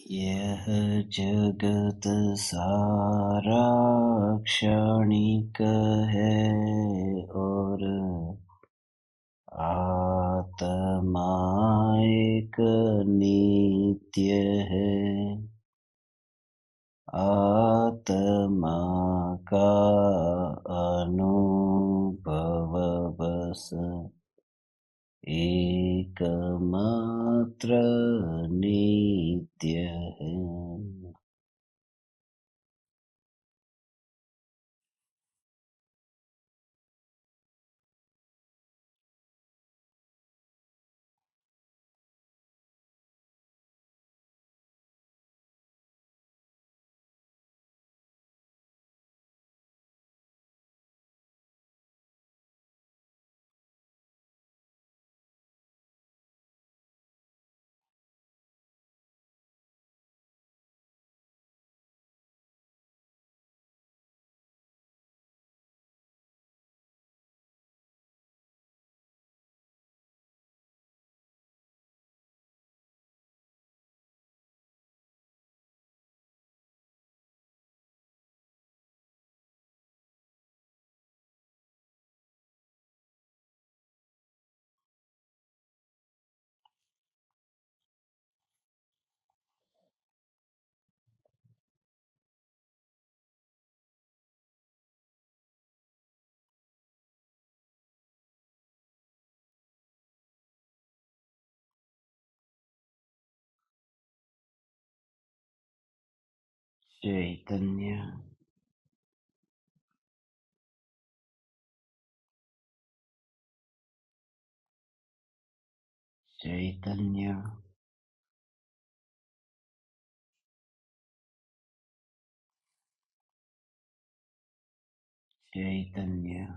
यह जगत सारा क्षणिक है और आत्मा एक नित्य है। आत्मा का अनुभव बस एकमात्र नित्य है। चैतन्य चैतन्य चैतन्य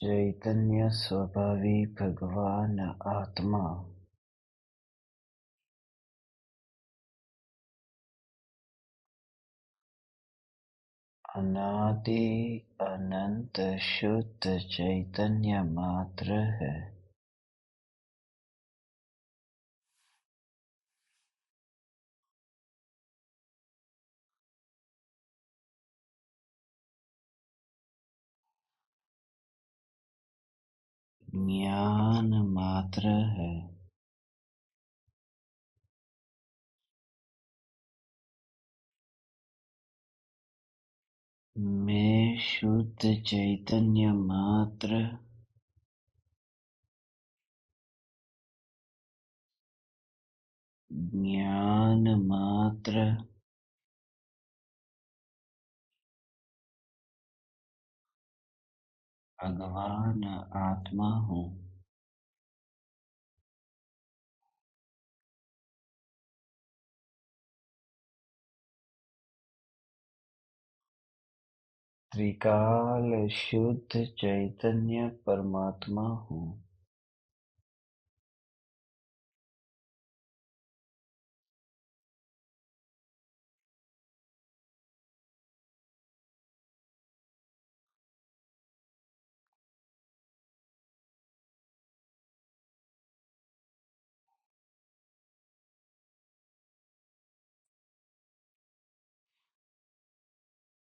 चैतन्य स्वभावी भगवान आत्मा अनादि अनंत शुद्ध चैतन्य मात्र है। ज्ञान मात्र है। मैं शुद्ध चैतन्य मात्र ज्ञान मात्र भगवान आत्मा हूँ। त्रिकाल शुद्ध चैतन्य परमात्मा हूँ।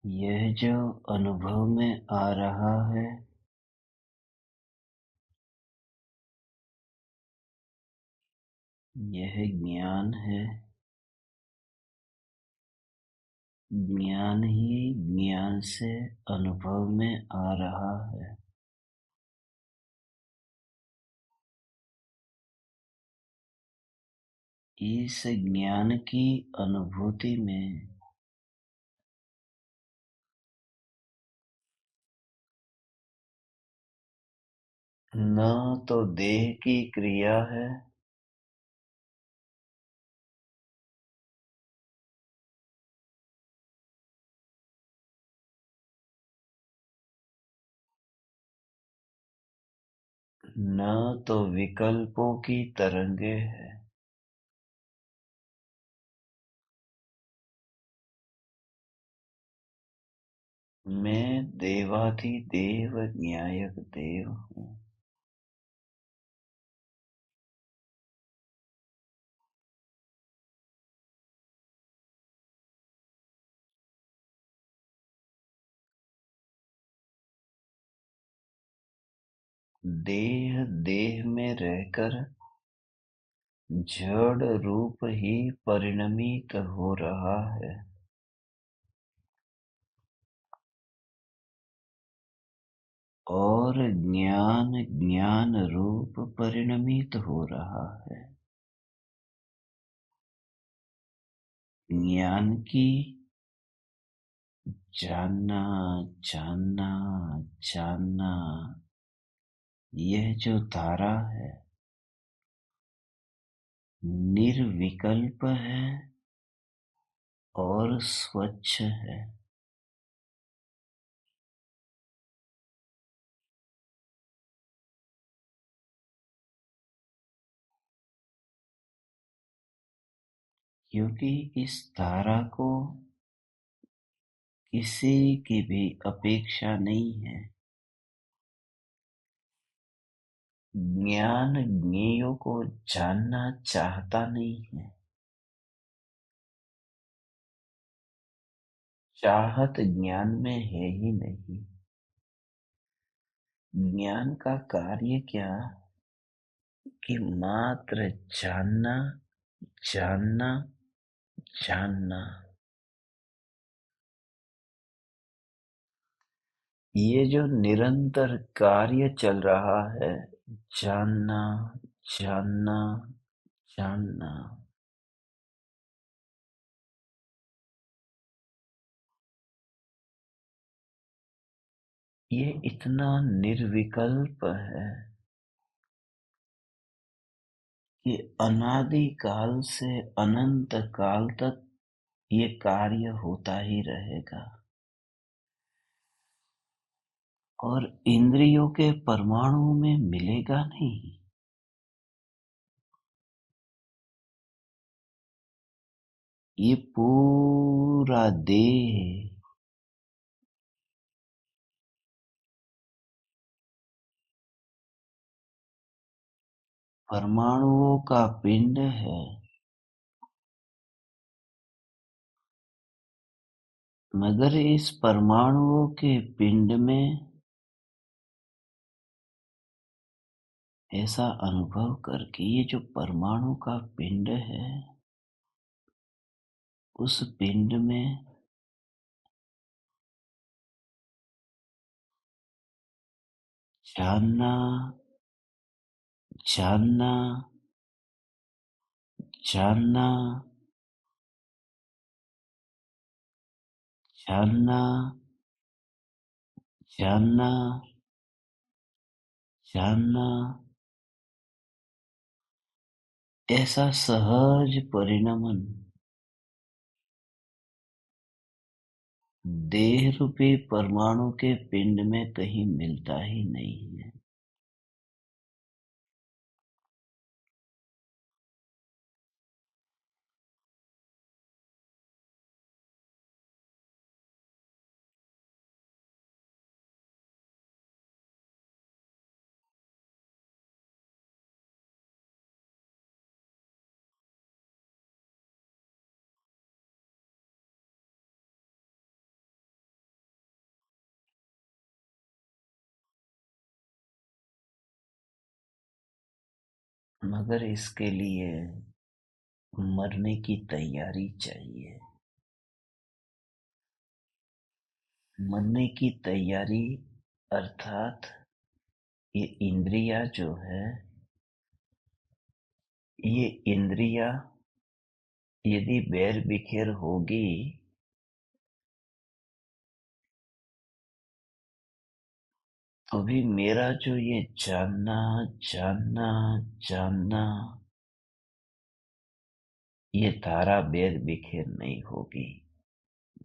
यह जो अनुभव में आ रहा है, यह ज्ञान है। ज्ञान ही ज्ञान से अनुभव में आ रहा है। इस ज्ञान की अनुभूति में न तो देह की क्रिया है, न तो विकल्पों की तरंगे है, मैं देवाधिदेव न्यायक देव हूँ। देह देह में रहकर जड़ रूप ही परिणमित हो रहा है, और ज्ञान ज्ञान रूप परिणमित हो रहा है। ज्ञान की जानना जानना जानना, यह जो धारा है निर्विकल्प है और स्वच्छ है। क्योंकि इस धारा को किसी की भी अपेक्षा नहीं है। ज्ञान ज्ञेयों को जानना चाहता नहीं है। चाहत ज्ञान में है ही नहीं। ज्ञान का कार्य क्या कि मात्र जानना जानना जानना। ये जो निरंतर कार्य चल रहा है, जानना जानना जानना, ये इतना निर्विकल्प है कि अनादि काल से अनंत काल तक ये कार्य होता ही रहेगा। और इंद्रियों के परमाणु में मिलेगा नहीं। ये पूरा देह परमाणुओं का पिंड है, मगर इस परमाणुओं के पिंड में ऐसा अनुभव करके ये जो परमाणु का पिंड है, उस पिंड में जानना जानना जानना जानना जानना जानना, ऐसा सहज परिणमन देह रूपी परमाणु के पिंड में कहीं मिलता ही नहीं है। मगर इसके लिए मरने की तैयारी चाहिए। मरने की तैयारी अर्थात ये इंद्रिया जो है, ये इंद्रिया यदि बैर बिखेर होगी तो भी मेरा जो ये जानना जानना जानना, ये धारा बैर बिखेर नहीं होगी।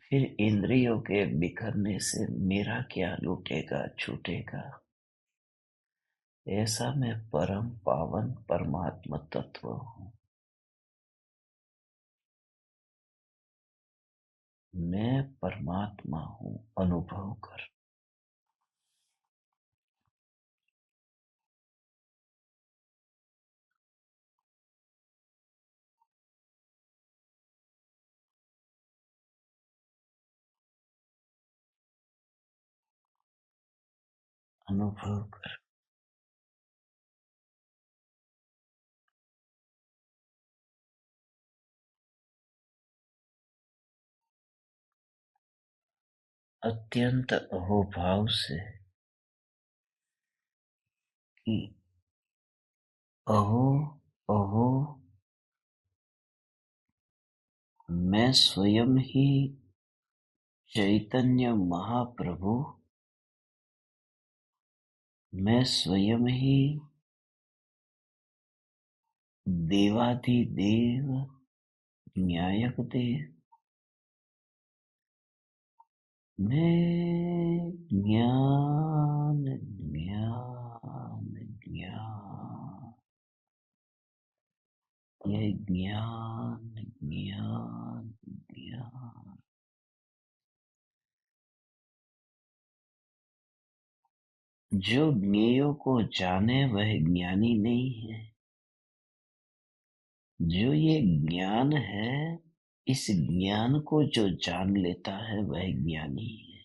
फिर इंद्रियों के बिखरने से मेरा क्या लूटेगा छूटेगा। ऐसा मैं परम पावन परमात्मा तत्व हूँ। मैं परमात्मा हूँ, अनुभव कर। अनुभव कर। अत्यंत अहोभाव से कि अहो अहो मैं स्वयं ही चैतन्य महाप्रभु, मैं स्वयं ही देवाधिदेव न्यायक देव, मैं ज्ञान ज्ञान ज्ञान, यह ज्ञान ज्ञान ज्ञान। जो ज्ञेयों को जाने वह ज्ञानी नहीं है। जो ये ज्ञान है, इस ज्ञान को जो जान लेता है वह ज्ञानी है।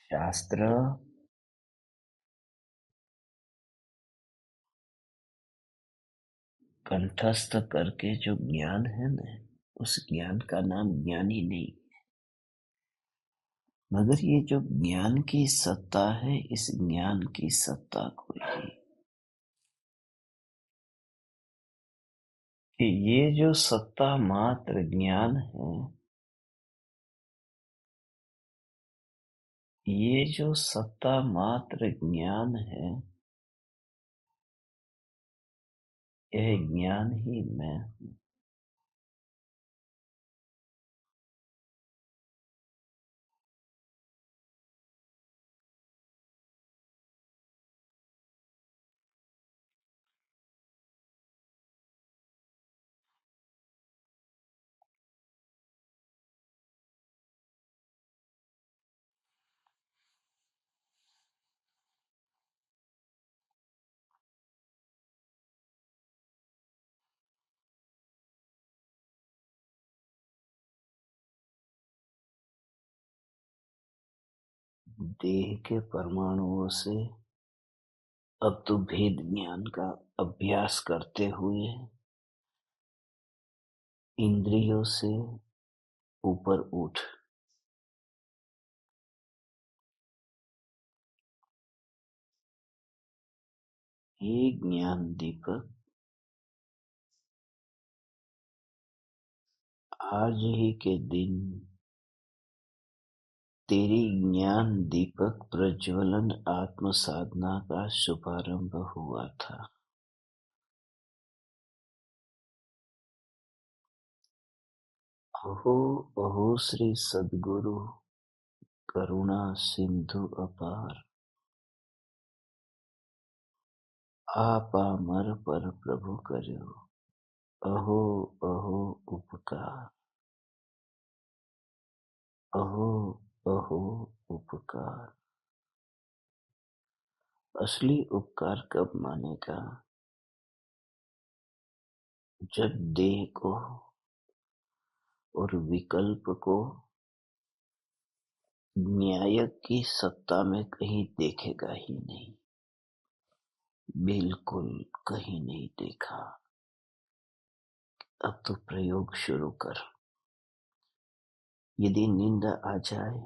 शास्त्र कंठस्थ करके जो ज्ञान है न, उस ज्ञान का नाम ज्ञानी नहीं, मगर ये जो ज्ञान की सत्ता है, इस ज्ञान की सत्ता को ही, कि ये जो सत्ता मात्र ज्ञान है, ये जो सत्ता मात्र ज्ञान है, यह ज्ञान ही मैं हूँ। देह के परमाणुओं से अब तो भेद ज्ञान का अभ्यास करते हुए इंद्रियों से ऊपर उठ, हे ज्ञान दीपक, आज ही के दिन तेरी ज्ञान दीपक प्रज्वलन आत्म साधना का शुभारंभ हुआ था। अहो अहो श्री सद्गुरु करुणा सिंधु अपार, आप अमर पर प्रभु करो, अहो अहो उपकार, अहो अहो उपकार। असली उपकार कब मानेगा? जब देह को और विकल्प को न्यायक की सत्ता में कहीं देखेगा ही नहीं, बिल्कुल कहीं नहीं देखा। अब तो प्रयोग शुरू कर। यदि नींद आ जाए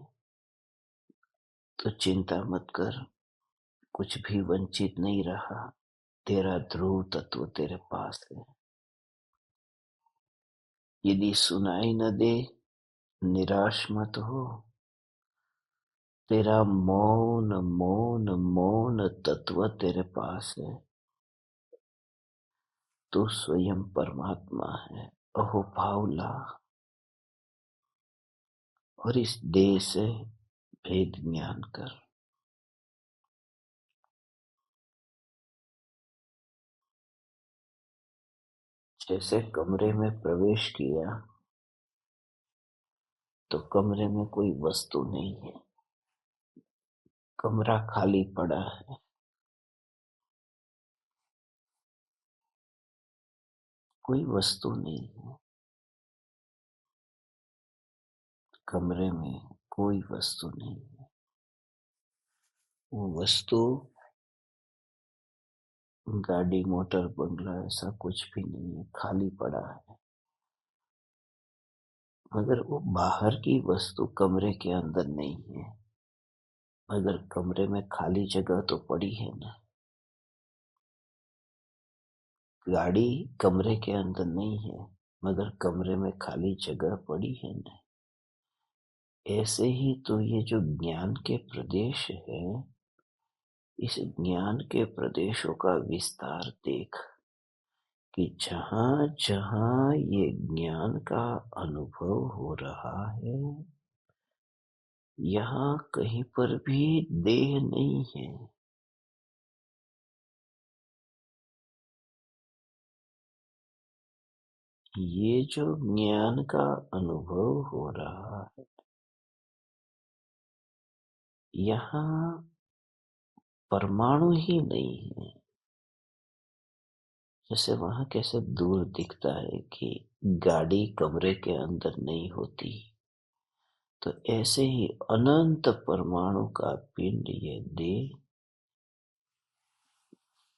तो चिंता मत कर, कुछ भी वंचित नहीं रहा। तेरा ध्रुव तत्व तेरे पास है। यदि सुनाई न दे, निराश मत हो। तेरा मौन मौन मौन तत्व तेरे पास है। तू स्वयं परमात्मा है। अहो भावला, और इस देह से भेद ज्ञान कर। जैसे कमरे में प्रवेश किया तो कमरे में कोई वस्तु नहीं है, कमरा खाली पड़ा है। कोई वस्तु नहीं है, कमरे में कोई वस्तु नहीं है। वो वस्तु गाड़ी, मोटर, बंगला ऐसा कुछ भी नहीं है, खाली पड़ा है। मगर वो बाहर की वस्तु कमरे के अंदर नहीं है। मगर कमरे में खाली जगह तो पड़ी है ना। गाड़ी कमरे के अंदर नहीं है, मगर कमरे में खाली जगह पड़ी है ना। ऐसे ही तो ये जो ज्ञान के प्रदेश है, इस ज्ञान के प्रदेशों का विस्तार देख कि जहां जहां ये ज्ञान का अनुभव हो रहा है, यहाँ कहीं पर भी देह नहीं है। ये जो ज्ञान का अनुभव हो रहा है, यहाँ परमाणु ही नहीं है। जैसे वहां कैसे दूर दिखता है कि गाड़ी कमरे के अंदर नहीं होती, तो ऐसे ही अनंत परमाणु का पिंड ये देह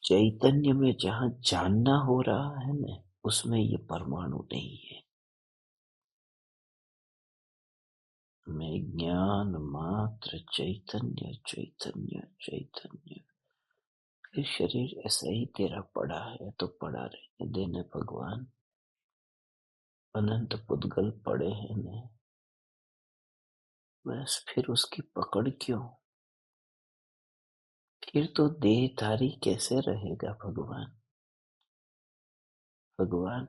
चैतन्य में जहां जानना हो रहा है ना, उसमें ये परमाणु नहीं है। मैं ज्ञान मात्र चैतन्य चैतन्य चैतन्य। फिर शरीर ऐसा ही तेरा पड़ा है तो पड़ा रहने देने भगवान। अनंत पुद्गल पड़े हैं न, बस फिर उसकी पकड़ क्यों? फिर तो देहधारी कैसे रहेगा भगवान? भगवान,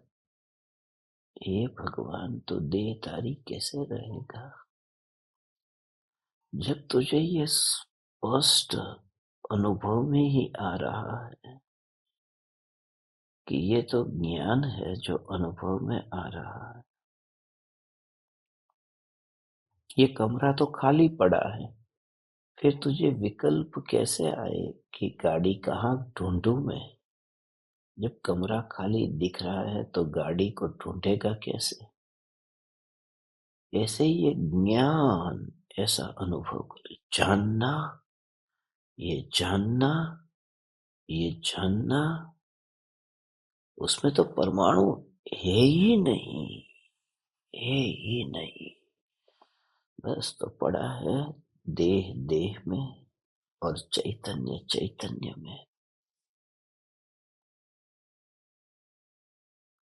हे भगवान, तो देहधारी कैसे रहेगा जब तुझे ये स्पष्ट अनुभव में ही आ रहा है कि ये तो ज्ञान है जो अनुभव में आ रहा है। ये कमरा तो खाली पड़ा है, फिर तुझे विकल्प कैसे आए कि गाड़ी कहाँ ढूंढूं मैं? जब कमरा खाली दिख रहा है तो गाड़ी को ढूंढेगा कैसे? ऐसे ही ये ज्ञान ऐसा अनुभव करे, जानना, ये जानना, ये जानना, उसमें तो परमाणु है ही नहीं, है ही नहीं। बस तो पड़ा है देह देह में और चैतन्य चैतन्य में।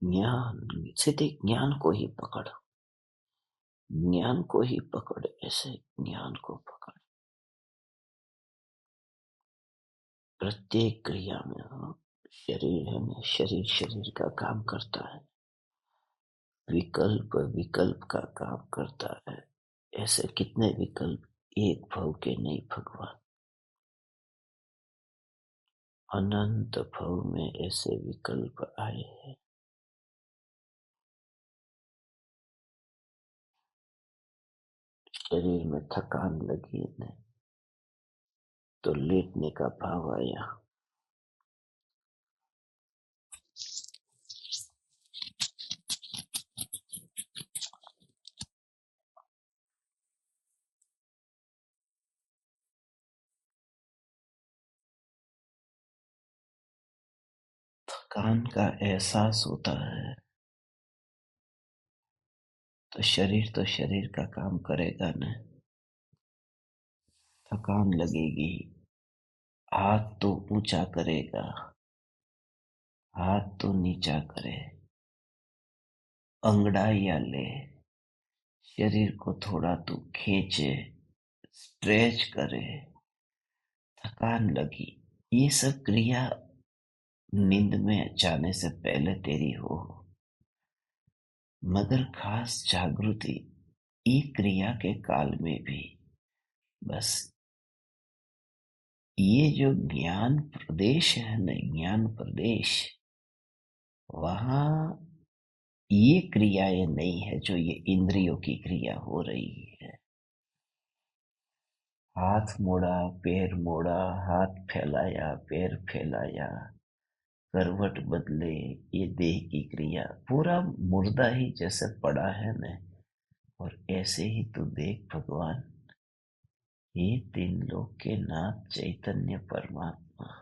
ज्ञान, सीधे ज्ञान को ही पकड़, ज्ञान को ही पकड़, ऐसे ज्ञान को पकड़। प्रत्येक क्रिया में हो, शरीर है ना, शरीर शरीर का काम करता है, विकल्प विकल्प का काम करता है। ऐसे कितने विकल्प एक भव के नहीं भगवान, अनंत भव में ऐसे विकल्प आए हैं। शरीर में थकान लगी है तो लेटने का भाव आया। थकान का एहसास होता है तो शरीर का काम करेगा ना। थकान लगेगी, हाथ तो ऊंचा करेगा, हाथ तो नीचा करे, अंगड़ाइया ले, शरीर को थोड़ा तू खींचे, स्ट्रेच करे। थकान लगी, ये सब क्रिया नींद में जाने से पहले तेरी हो। मगर खास जागृति ई क्रिया के काल में भी बस ये जो ज्ञान प्रदेश है न, ज्ञान प्रदेश, वहां ये क्रियाएं नहीं है जो ये इंद्रियों की क्रिया हो रही है। हाथ मोड़ा, पैर मोड़ा, हाथ फैलाया, पैर फैलाया, करवट बदले, ये देह की क्रिया पूरा मुर्दा ही जैसे पड़ा है न। और ऐसे ही तू देख भगवान, ये तीन लोक के नाथ चैतन्य परमात्मा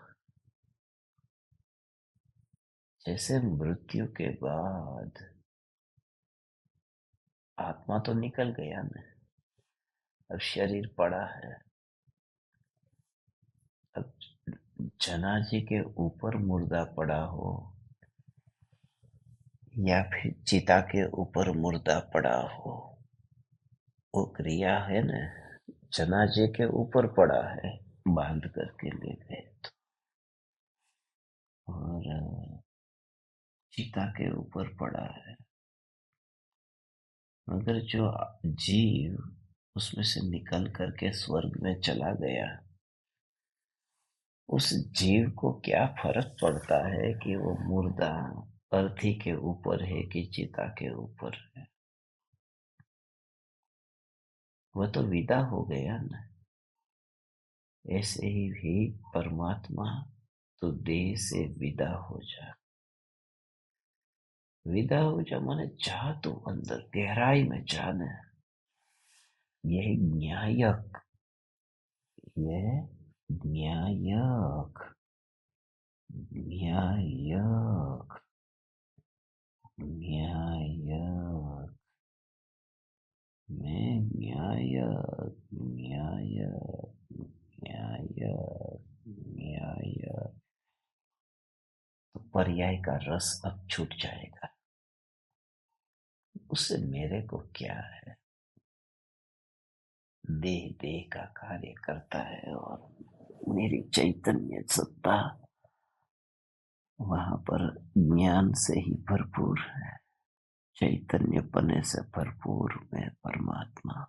जैसे मृत्यु के बाद आत्मा तो निकल गया न, अब शरीर पड़ा है। अब जनाजे के ऊपर मुर्दा पड़ा हो या फिर चिता के ऊपर मुर्दा पड़ा हो, वो क्रिया है न। जनाजे के ऊपर पड़ा है, बांध करके ले गए तो, और चिता के ऊपर पड़ा है। मगर जो जीव उसमें से निकल करके स्वर्ग में चला गया, उस जीव को क्या फर्क पड़ता है कि वो मुर्दा अर्थी के ऊपर है कि चिता के ऊपर है। वह तो विदा हो गया ना। ऐसे ही परमात्मा, तो देह से विदा हो जा। विदा हो जा माने जा, तो अंदर गहराई में जाना। यह न्यायक, यह न्यायक, न्यायक, न्यायक, मैं न्यायक, न्यायक, न्यायक, न्यायक। तो पर्याय का रस अब छूट जाएगा। उससे मेरे को क्या है। देह देह का कार्य करता है और मेरी चैतन्य सत्ता वहां पर ज्ञान से ही भरपूर है। चैतन्य पने से भरपूर मैं परमात्मा।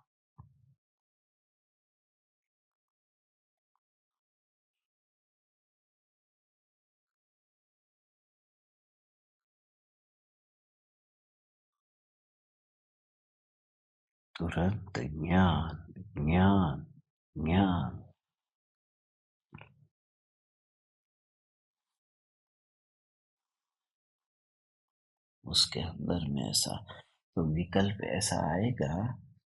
तुरंत ज्ञान, ज्ञान, ज्ञान। उसके अंदर में ऐसा तो विकल्प ऐसा आएगा,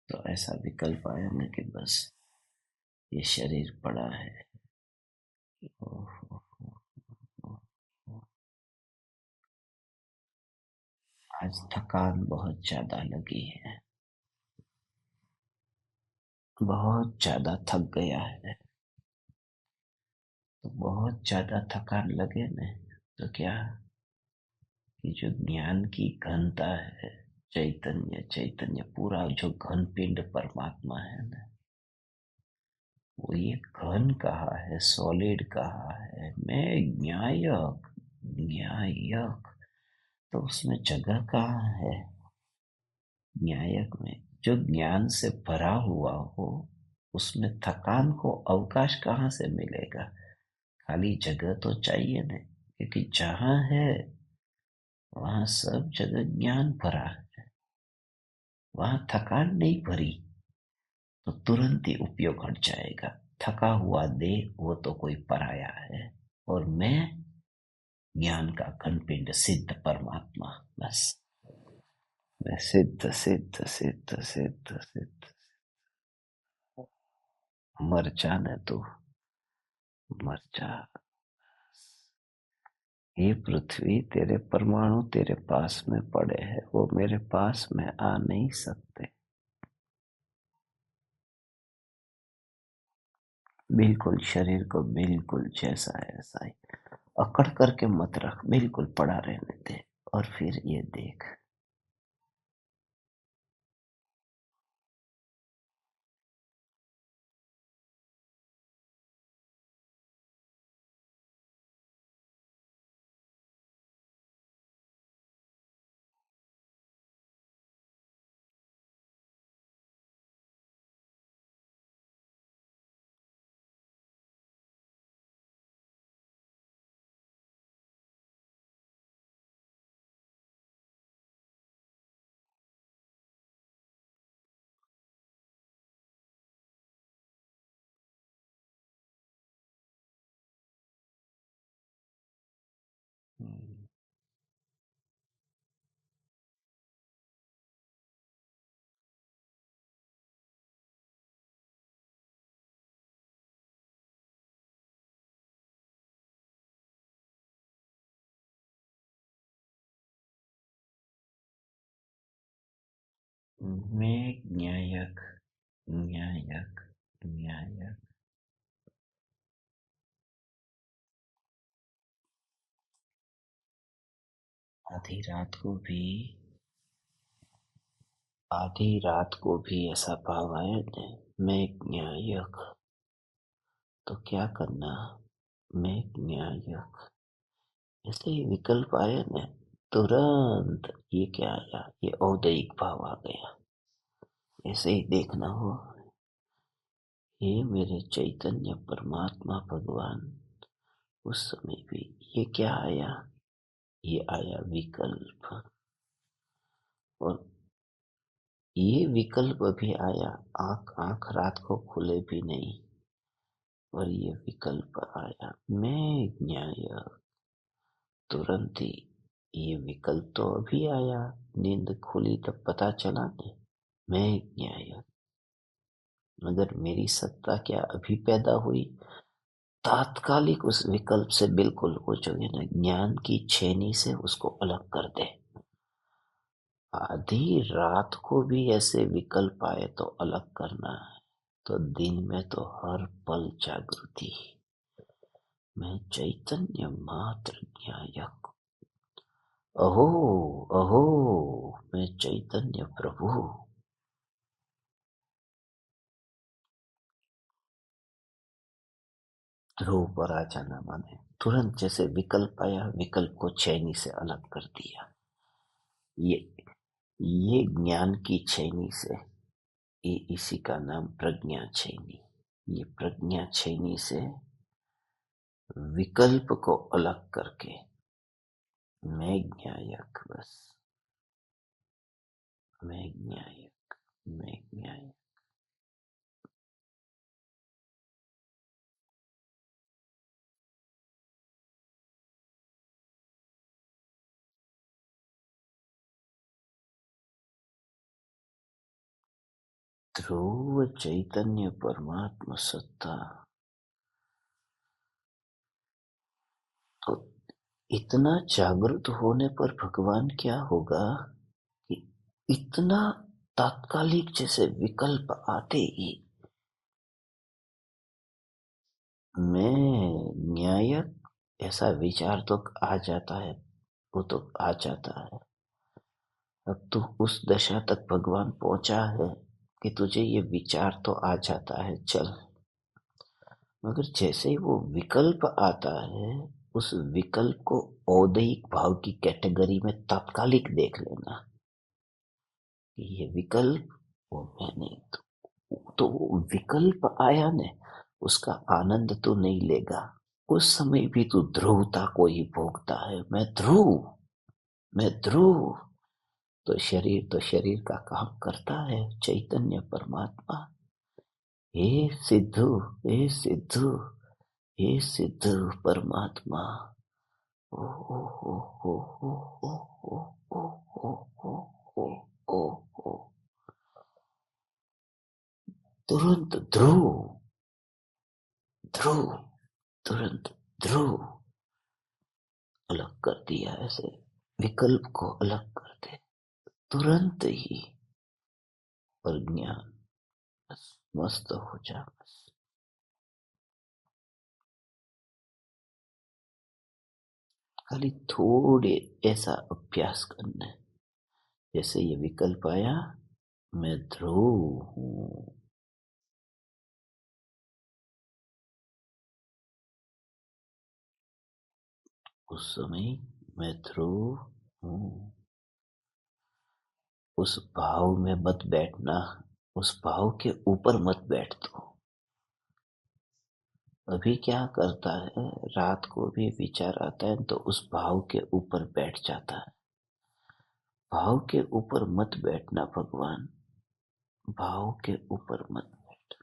तो ऐसा विकल्प आया ना कि बस ये शरीर पड़ा है। ओहो, आज थकान बहुत ज्यादा लगी है, बहुत ज्यादा थक गया है। तो बहुत ज्यादा थकान लगे न, तो क्या कि जो ज्ञान की घनता है, चैतन्य चैतन्य पूरा जो घन पिंड परमात्मा है ना, वो ये घन कहा है, सॉलिड कहा है। मैं न्यायक, न्यायक, तो उसमें जगह कहाँ है। न्यायक में जो ज्ञान से भरा हुआ हो, उसमें थकान को अवकाश कहाँ से मिलेगा। खाली जगह तो चाहिए ना, क्योंकि जहाँ है वहां सब जगह ज्ञान भरा है। वहां थकान नहीं भरी तो तुरंत ही उपयोग हट जाएगा। थका हुआ देह वो तो कोई पराया है, और मैं ज्ञान का खंडपिंड सिद्ध परमात्मा। बस मैं सिद्ध सिद्ध सिद्ध सिद्ध सिद्ध। मर जा न तू, मर जा। ये पृथ्वी तेरे परमाणु तेरे पास में पड़े हैं, वो मेरे पास में आ नहीं सकते। बिल्कुल शरीर को बिल्कुल जैसा है ऐसा ही अकड़ करके मत रख, बिल्कुल पड़ा रहने दे। और फिर ये देख, मैं न्यायक, न्यायक, न्यायक। आधी रात को भी आधी रात को भी ऐसा भाव आया न, मैं एक न्यायक। तो क्या करना, मैं एक न्यायक। ऐसे ही विकल्प आया न, तुरंत ये क्या आया, ये औदयिक भाव आ गया। ऐसे ही देखना हो, ये मेरे चैतन्य परमात्मा भगवान। उस समय भी ये क्या आया, ये आया विकल्प। और ये विकल्प भी आया, आंख आंख रात को खुले भी नहीं, और ये विकल्प आया, मैं न्याय। तुरंत ही ये विकल्प तो अभी आया, नींद खुली तब पता चला नहीं, मैं न्याय। मगर मेरी सत्ता क्या अभी पैदा हुई, तात्कालिक उस विकल्प से बिल्कुल वो जो है ना, ज्ञान की छेनी से उसको अलग कर दे। आधी रात को भी ऐसे विकल्प आए तो अलग करना है, तो दिन में तो हर पल जागृति। मैं चैतन्य मात्र न्यायक। अहो अहो, मैं चैतन्य प्रभु। ध्रुव पर आ जाना माने तुरंत जैसे विकल्प आया, विकल्प को छेनी से अलग कर दिया। ये ये ज्ञान की छेनी से, ये इसी का नाम प्रज्ञा छेनी। ये प्रज्ञा छेनी से विकल्प को अलग करके मैं न्यायक। बस मैं न्यायक, मैं न्यायक। ध्रुव चैतन्य परमात्मा सत्ता। तो इतना जागृत होने पर भगवान क्या होगा कि इतना तात्कालिक जैसे विकल्प आते ही मैं न्यायक, ऐसा विचार तो आ जाता है, वो तो आ जाता है। अब तू उस दशा तक भगवान पहुंचा है कि तुझे ये विचार तो आ जाता है, चल। मगर जैसे ही वो विकल्प आता है, उस विकल्प को औदयिक भाव की कैटेगरी में तात्कालिक देख लेना कि ये विकल्प, वो मैंने तो वो विकल्प आया ने, उसका आनंद तो नहीं लेगा। उस समय भी तू ध्रुवता को ही भोगता है, मैं ध्रुव, मैं ध्रुव। तो शरीर का काम करता है, चैतन्य परमात्मा। हे सिद्धू, हे सिद्धू, हे सिद्धू परमात्मा। ओ ओ ओ ओ ओ ओ ओ ओ ओ ओ ओ ओ। तुरंत ध्रुव, ध्रुव, तुरंत ध्रुव अलग कर दिया। ऐसे विकल्प को अलग कर दे तुरंत ही, और ज्ञान बस मस्त हो जा। बस खाली थोड़े ऐसा अभ्यास करना है, जैसे ये विकल्प आया, मैं ध्रुव हूँ। उस समय मैं ध्रुव हूँ। उस भाव में मत बैठना, उस भाव के ऊपर मत बैठ दो। अभी क्या करता है, रात को भी विचार आता है तो उस भाव के ऊपर बैठ जाता है। भाव के ऊपर मत बैठना भगवान, भाव के ऊपर मत बैठ।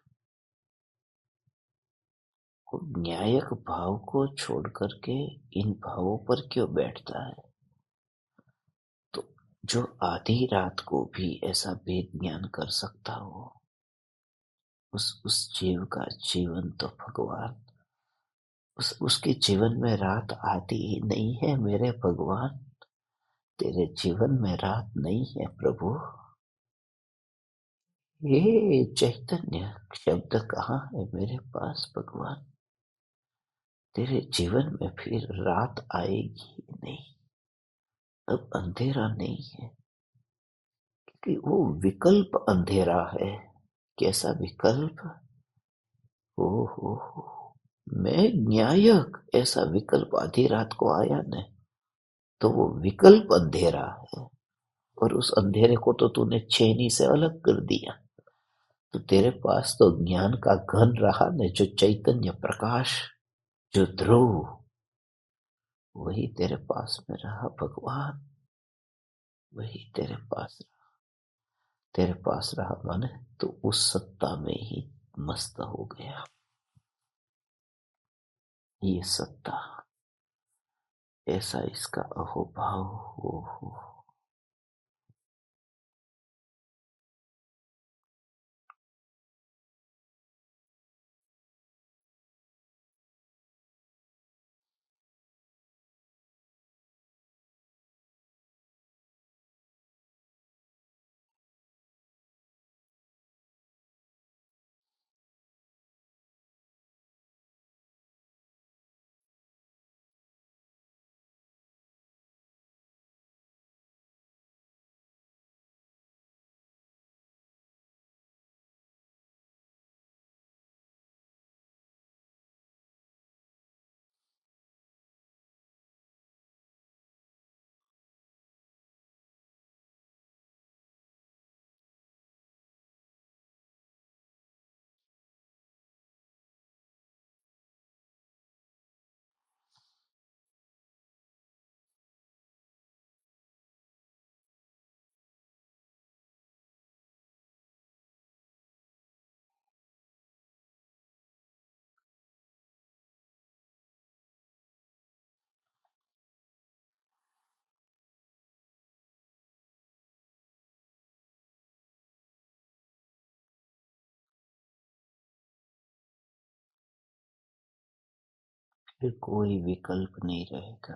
वो न्यायक भाव को छोड़ करके इन भावों पर क्यों बैठता है। तो जो आधी रात को भी ऐसा भेद ज्ञान कर सकता हो, उस जीव का जीवन तो भगवान, उसके जीवन में रात आती ही नहीं है। मेरे भगवान, तेरे जीवन में रात नहीं है प्रभु। ये चैतन्य शब्द कहाँ है मेरे पास भगवान? तेरे जीवन में फिर रात आएगी नहीं, अब अंधेरा नहीं है, कि वो विकल्प अंधेरा है। कैसा विकल्प? ओ हो, मैं न्यायक, ऐसा विकल्प आधी रात को आया न, तो वो विकल्प अंधेरा है। और उस अंधेरे को तो तूने छेनी से अलग कर दिया। तो तेरे पास तो ज्ञान का घन रहा न, जो चैतन्य प्रकाश, जो ध्रुव, वही तेरे पास में रहा भगवान। वही तेरे पास रहा मन, तो उस सत्ता में ही मस्त हो गया। ये सत्ता, ऐसा इसका अहोभाव हो। फिर कोई विकल्प नहीं रहेगा।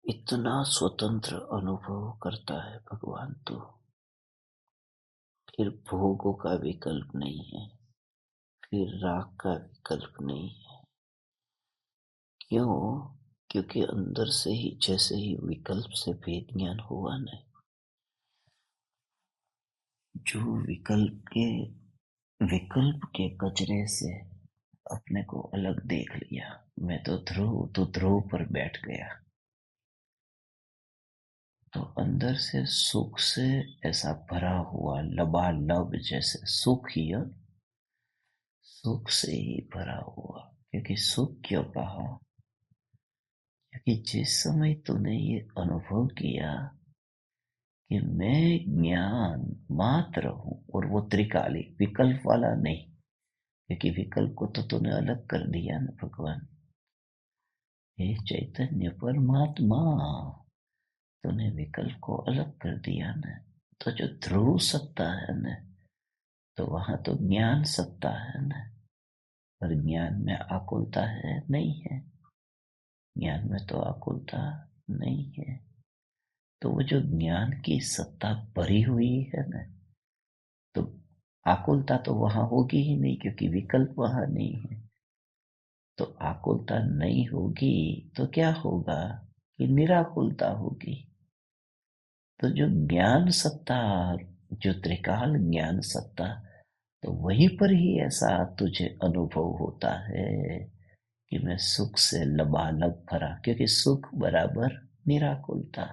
इतना स्वतंत्र अनुभव करता है भगवान तू, फिर भोगों का विकल्प नहीं है, फिर राग का विकल्प नहीं है। क्यों? क्योंकि अंदर से ही जैसे ही विकल्प से भेद ज्ञान हुआ न, जो विकल्प के कचरे से अपने को अलग देख लिया। मैं तो ध्रुव, तो ध्रुव पर बैठ गया। तो अंदर से सुख से ऐसा भरा हुआ लबालब, जैसे सुख ही है, सुख से ही भरा हुआ। क्योंकि सुख क्यों कहा? क्योंकि जिस समय तूने ये अनुभव किया कि मैं ज्ञान मात्र हूं, और वो त्रिकालिक, विकल्प वाला नहीं, क्योंकि विकल्प को तो तूने अलग कर दिया ना भगवान। हे चैतन्य परमात्मा, तूने विकल्प को अलग कर दिया ना। तो जो ध्रुव सत्ता है ना, तो वहां तो ज्ञान सत्ता है ना। पर ज्ञान में आकुलता है? नहीं है। ज्ञान में तो आकुलता नहीं है। तो वो जो ज्ञान की सत्ता भरी हुई है ना, तो आकुलता तो वहां होगी ही नहीं, क्योंकि विकल्प वहां नहीं है। तो आकुलता नहीं होगी तो क्या होगा? कि निराकुलता होगी। तो जो ज्ञान सत्ता, जो त्रिकाल ज्ञान सत्ता, तो वहीं पर ही ऐसा तुझे अनुभव होता है कि मैं सुख से लबालब भरा, क्योंकि सुख बराबर निराकुलता,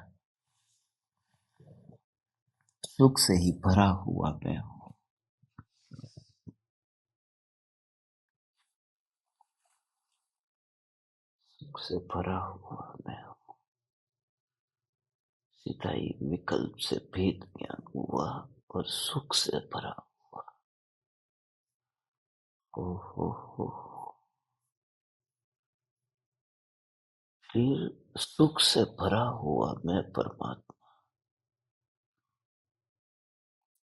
सुख से ही भरा हुआ मैं हूं। सुख से भरा हुआ मैं हूं। सीधा ही विकल्प से भेद ज्ञान हुआ और सुख से भरा हुआ। ओ हो, फिर सुख से भरा हुआ मैं परमात्मा।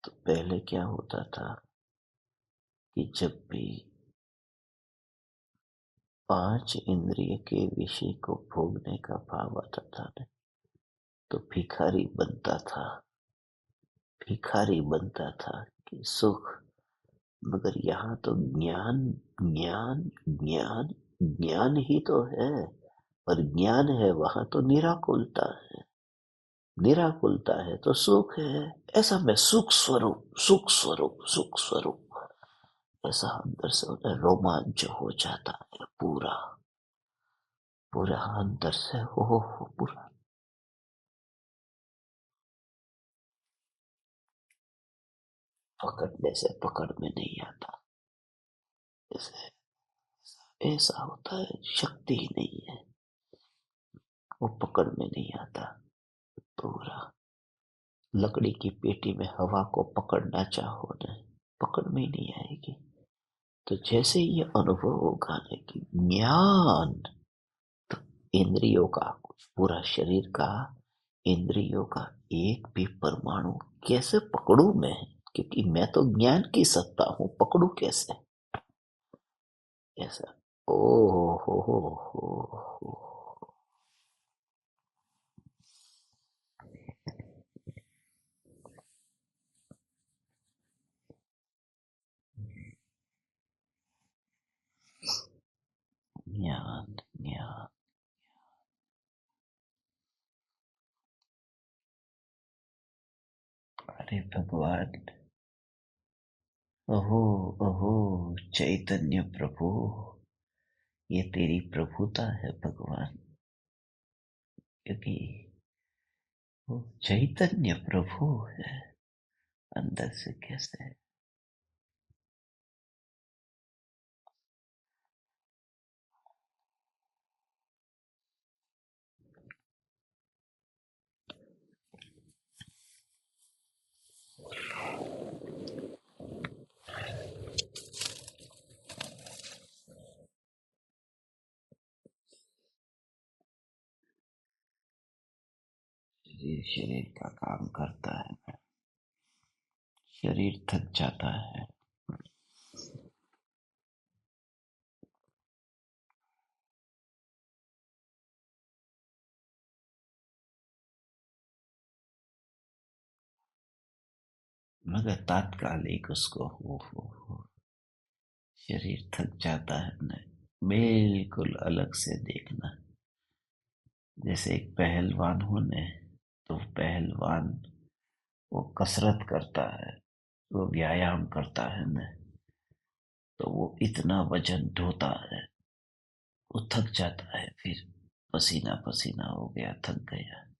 तो पहले क्या होता था कि जब भी पांच इंद्रिय के विषय को भोगने का भाव आता था न, तो भिखारी बनता था। भिखारी बनता था कि सुख। मगर यहाँ तो ज्ञान, ज्ञान, ज्ञान, ज्ञान ही तो है। और ज्ञान है वहां तो निराकुलता है। निराकुलता है तो सुख है। ऐसा मैं सुख स्वरूप, सुख स्वरूप, सुख स्वरूप, ऐसा अंदर से होता है, रोमांच हो जाता है पूरा। पूरा अंदर से हो पूरा। पकड़ने से पकड़ में नहीं आता। ऐसे ऐसा होता है, शक्ति ही नहीं है, वो पकड़ में नहीं आता। पूरा लकड़ी की पेटी में हवा को पकड़ना चाहो न, पकड़ में ही नहीं आएगी। तो जैसे ये अनुभव होगा न कि ज्ञान, तो इंद्रियों का, पूरा शरीर का, इंद्रियों का एक भी परमाणु कैसे पकड़ू मैं? क्योंकि मैं तो ज्ञान की सत्ता हूं, पकड़ू कैसे? ऐसा। ओ हो। ज्ञान, ज्ञान। अरे भगवान, अहो, अहो, चैतन्य प्रभु, ये तेरी प्रभुता है भगवान। क्योंकि वो चैतन्य प्रभु है। अंदर से कैसे? शरीर शरीर का काम करता है, शरीर थक जाता है। मगर तात्कालिक उसको हो, शरीर थक जाता है न, बिल्कुल अलग से देखना। जैसे एक पहलवान हो न, तो पहलवान वो कसरत करता है, वो व्यायाम करता है न, तो वो इतना वजन ढोता है, वो थक जाता है, फिर पसीना पसीना हो गया, थक गया।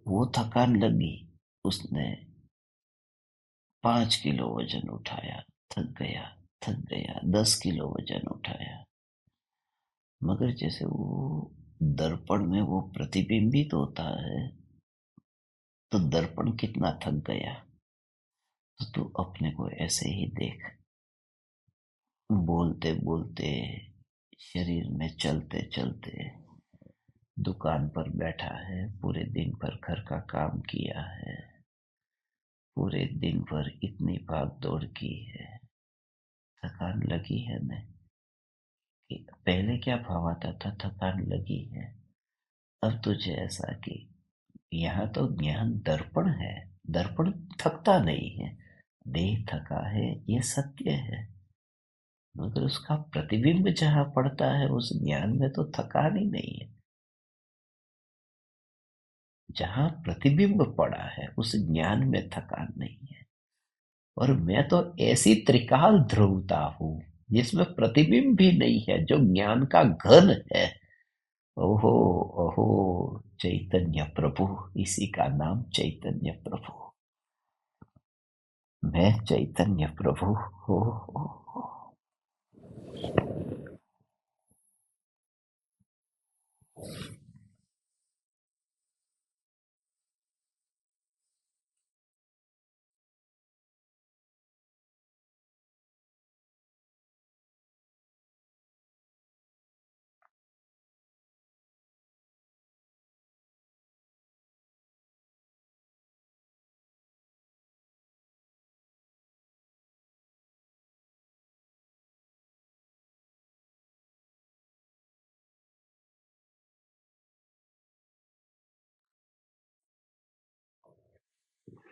वो थकान लगी, उसने 5 किलो वजन उठाया, थक गया, थक गया, 10 किलो वजन उठाया। मगर जैसे वो दर्पण में वो प्रतिबिंबित होता है, तो दर्पण कितना थक गया। तो तू अपने को ऐसे ही देख, बोलते बोलते, शरीर में चलते चलते, दुकान पर बैठा है, पूरे दिन भर घर का काम किया है, पूरे दिन भर इतनी भाग दौड़ की है, थकान लगी है न। कि पहले क्या भाव आता था, थकान लगी है। अब तुझे ऐसा कि यहाँ तो ज्ञान दर्पण है, दर्पण थकता नहीं है। देह थका है, ये सत्य है। मगर उसका प्रतिबिंब जहाँ पड़ता है, उस ज्ञान में तो थकान ही नहीं है। जहाँ प्रतिबिंब पड़ा है, उस ज्ञान में थकान नहीं है। और मैं तो ऐसी त्रिकाल ध्रुवता हूँ जिसमें प्रतिबिंब भी नहीं है, जो ज्ञान का घन है। ओहो, ओहो, चैतन्य प्रभु, इसी का नाम चैतन्य प्रभु। मैं चैतन्य प्रभु हो।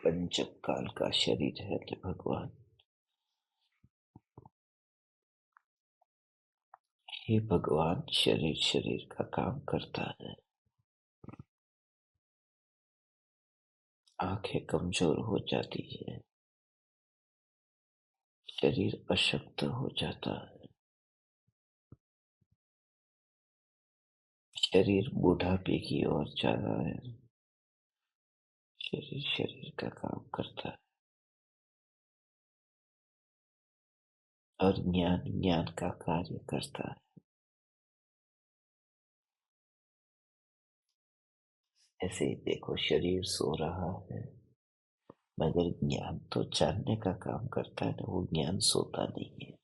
पंचक काल का शरीर है भगवान। हे भगवान, शरीर शरीर का काम करता है, आंखें कमजोर हो जाती है, शरीर अशक्त हो जाता है, शरीर बुढ़ापे की ओर जा रहा है, शरीर शरीर का काम करता है, और ज्ञान ज्ञान का कार्य करता है। ऐसे ही देखो, शरीर सो रहा है, मगर ज्ञान तो जानने का काम करता है ना, वो ज्ञान सोता नहीं है।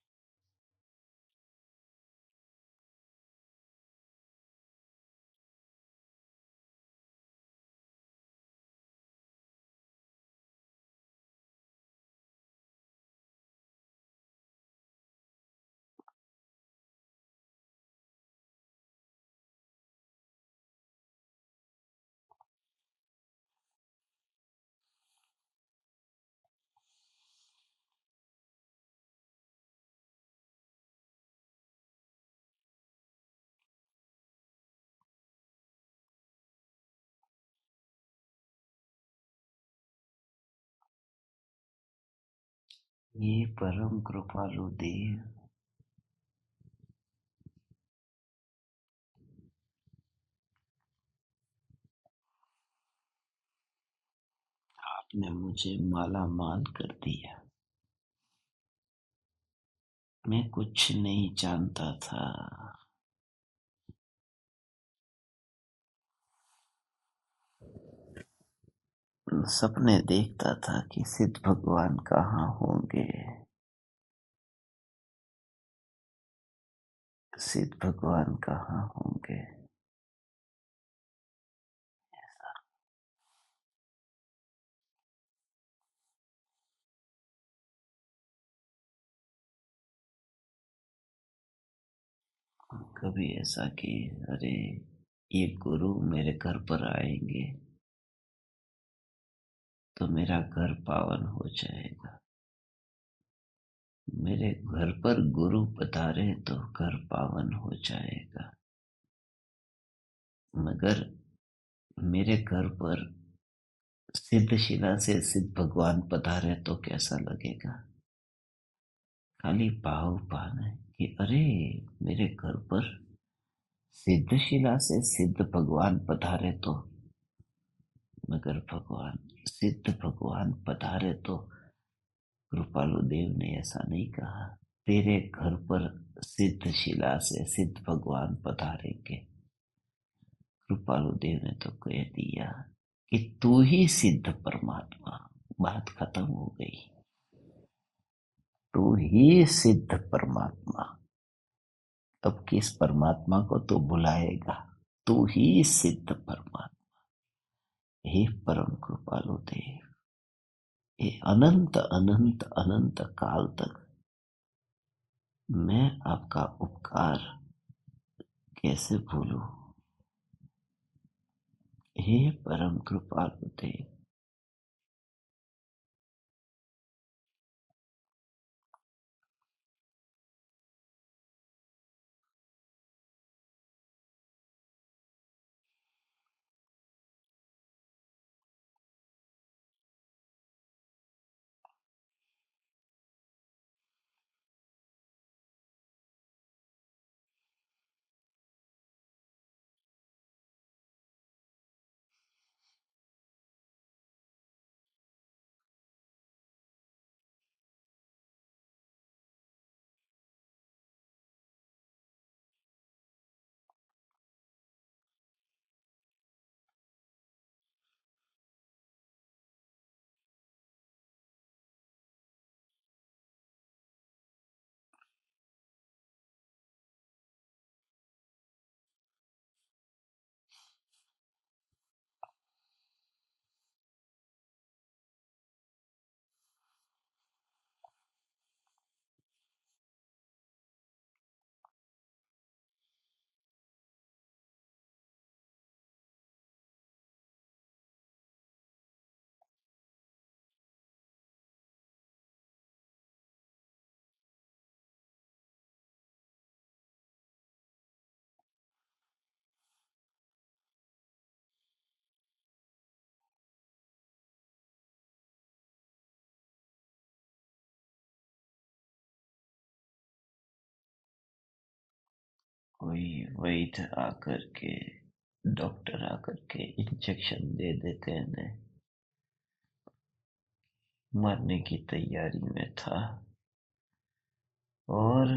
ये परम कृपालु देव, आपने मुझे माला माल कर दिया। मैं कुछ नहीं जानता था। सपने देखता था कि सिद्ध भगवान कहाँ होंगे, सिद्ध भगवान कहाँ होंगे। कभी ऐसा कि अरे, ये गुरु मेरे घर पर आएंगे तो मेरा घर पावन हो जाएगा। मेरे घर पर गुरु पधारे तो घर पावन हो जाएगा। मगर मेरे घर पर सिद्ध शिला से सिद्ध भगवान पधारे तो कैसा लगेगा। खाली भाव पाना है कि अरे, मेरे घर पर सिद्ध शिला से सिद्ध भगवान पधारे तो, मगर भगवान सिद्ध भगवान पधारे तो कृपालु देव ने ऐसा नहीं कहा। तेरे घर पर सिद्ध शिला से सिद्ध भगवान पधारेंगे। कृपालु देव ने तो कह दिया कि तू ही सिद्ध परमात्मा। बात खत्म हो गई। तू ही सिद्ध परमात्मा। अब किस परमात्मा को तू बुलाएगा? तू ही सिद्ध परमात्मा। हे परम कृपालु देव, ये अनंत अनंत अनंत काल तक मैं आपका उपकार कैसे भूलूं। हे परम कृपालु देव, कोई वैद्य आकर के, डॉक्टर आकर के इंजेक्शन दे देते हैं, मरने की तैयारी में था और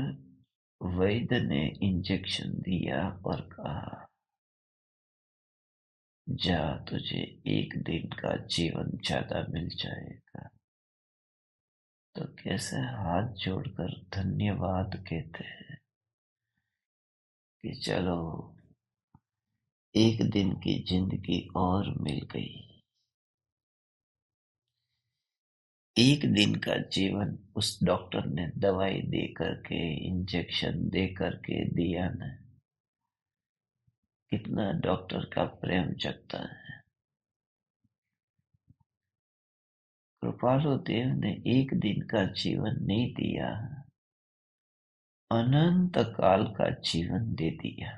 वैद्य ने इंजेक्शन दिया और कहा, जा, तुझे 1 दिन का जीवन ज्यादा मिल जाएगा। तो कैसे हाथ जोड़कर धन्यवाद कहते हैं कि चलो 1 दिन की जिंदगी और मिल गई। 1 दिन का जीवन उस डॉक्टर ने दवाई दे करके, इंजेक्शन दे करके दिया ना। कितना डॉक्टर का प्रेम जगता है। कृपालु देव ने 1 दिन का जीवन नहीं दिया, अनंत काल का जीवन दे दिया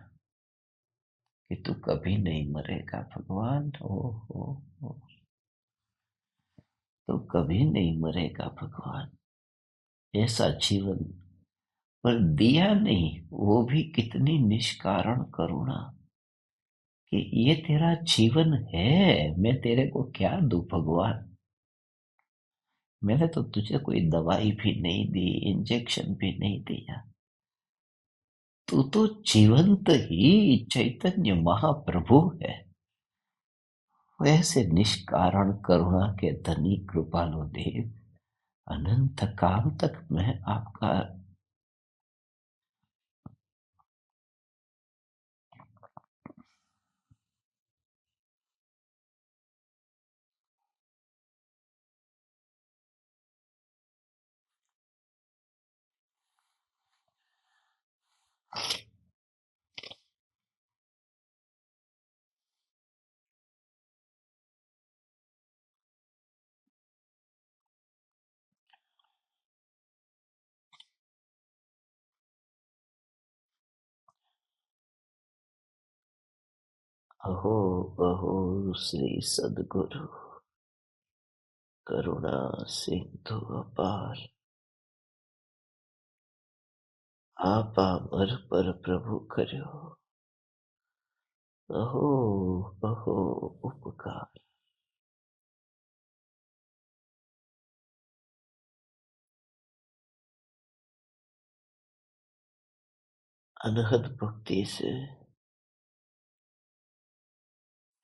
कि तू कभी नहीं मरेगा भगवान। हो, तू कभी नहीं मरेगा भगवान। ऐसा जीवन पर दिया नहीं, वो भी कितनी निष्कारण करुणा कि ये तेरा जीवन है, मैं तेरे को क्या दूं भगवान। मैंने तो तुझे कोई दवाई भी नहीं दी, इंजेक्शन भी नहीं दिया। तू तो जीवंत ही चैतन्य महाप्रभु है। वैसे निष्कारण करुणा के धनी कृपालु देव, अनंत काल तक मैं आपका अहो अहो श्री सद्गुरु, करुणा सिंधु अपार, आपा मर पर प्रभु करो, अहो अहो उपकार। अनहद भक्ति से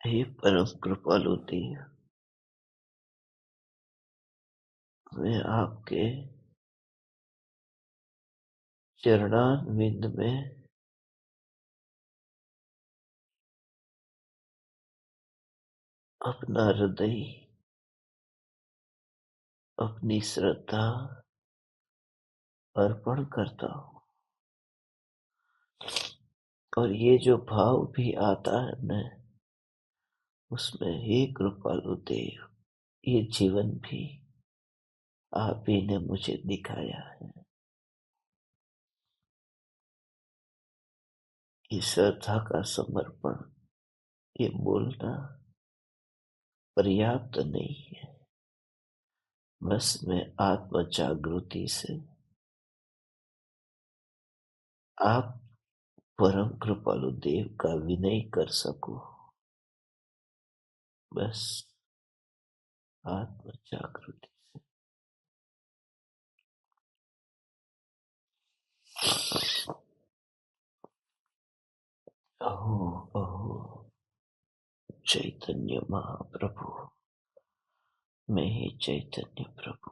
हे परम कृपालु देव, मैं आपके चरणारविंद में अपना हृदय, अपनी श्रद्धा अर्पण करता हूँ। और ये जो भाव भी आता है न, उसमें हे कृपालु देव, ये जीवन भी आप ही ने मुझे दिखाया है। ये श्रद्धा का समर्पण, ये बोलना पर्याप्त नहीं है। बस मैं आत्म जागृति से आप परम कृपालु देव का विनय कर सकूं, बस आत्म जागृति। अहो अहो चैतन्य महाप्रभु, मैं ही चैतन्य प्रभु।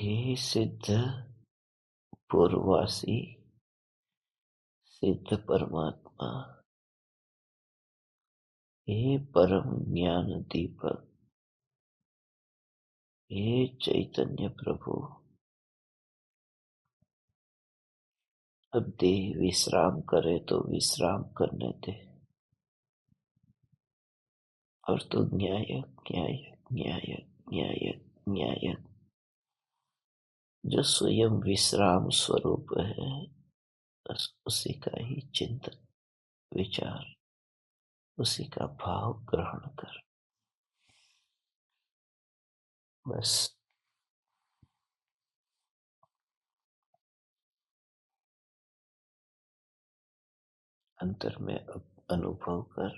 हे सिद्ध पूर्ववासी, सिद्ध परमात्मा, हे परम ज्ञान दीपक, हे चैतन्य प्रभु, अब देह विश्राम करे तो विश्राम करने दे। और तो न्यायक न्यायक न्यायक न्यायक न्यायक, जो स्वयं विश्राम स्वरूप है, बस उसी का ही चिंतन विचार, उसी का भाव ग्रहण कर। बस अंतर में अनुभव कर,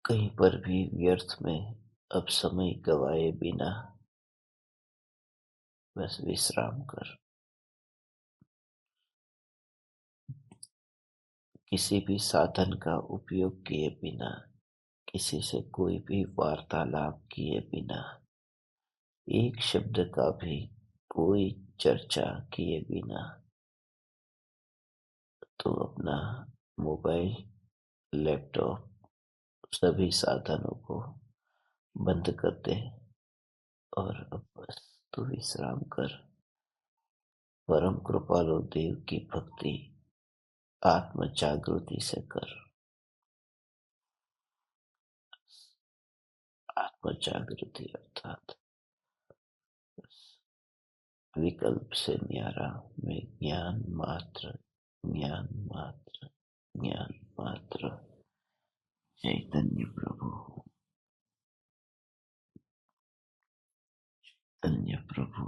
कहीं पर भी व्यर्थ में अब समय गवाए बिना बस विश्राम कर। किसी भी साधन का उपयोग किए बिना, किसी से कोई भी वार्तालाप किए बिना, एक शब्द का भी कोई चर्चा किए बिना तो अपना मोबाइल, लैपटॉप सभी साधनों को बंद कर दे और अब बस तू विश्राम कर। परम कृपालु देव की भक्ति आत्म जागृति से कर। आत्म जागृति अर्थात विकल्प से न्यारा में ज्ञान मात्र, ज्ञान मात्र, ज्ञान मात्र। चैतन्य प्रभु, चैतन्य प्रभु।